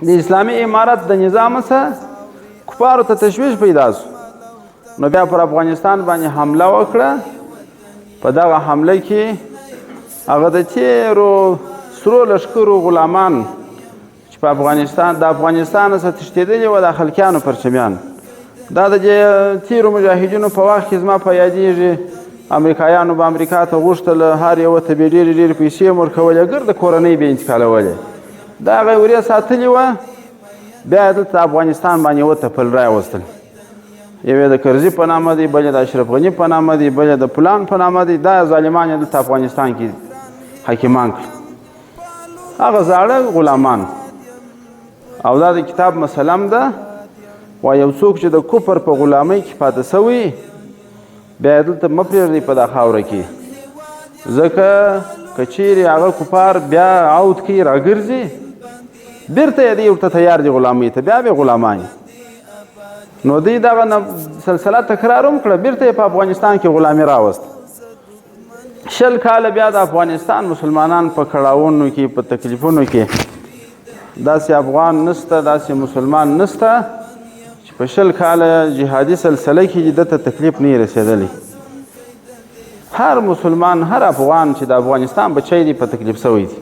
د اسلامي امارت د نظام څخه کفارو ته تشویش پیدا شو، نو بیا پر افغانستان باندې حمله وکړه. په دغه حمله کې هغه د تیرو سرو لښکرو غلامان چې په افغانستان څخه تښتېدلي وو، د خلکیانو پرچمیان، دا د تیرو مجاهدینو په وخت کې زما په یادېږي امریکایانو به امریکا ته غوښتل، هر یوه ته به یې ډېرې ډېرې پیسې هم ورکولې، ګرده کورنۍ به یې انتقالولې. دا هغه ورې ساتلې وه، بیا یې دلته افغانستان باندې وتپل، راوستل. یو یې د کرزي په نامه دی، بل یې د اشرف غني په نامه دی، بل یې د فلان په نامه دی. دا ظالمان یې دلته افغانستان کې حاکمان کړل، هغه زاړه غلامان. او دا د کتاب مسله هم ده، وایي یو څوک چې د کفر په غلامۍ کې پاته سوی، بیا یې دلته مه پرېږدئ په دا خاوره کې، ځکه که چیرې هغه کفار بیا عود کوي راګرځي، بیرته یې دوی ورته تیار دي غلامۍ ته، بیا به غلامان. نو دوی دغه سلسله تکرار هم کړه، بیرته یې په افغانستان کې غلامي راوست. 20 کاله بیا د افغانستان مسلمانان په کړاوونو کې، په تکلیفونو کې، داسې افغان نسته، داسې مسلمان نسته چې په 20 کاله جهادي سلسله کې دته تکلیف نه رسېدلی. هر مسلمان، هر افغان چې د افغانستان بچی دی په تکلیف سوی دی.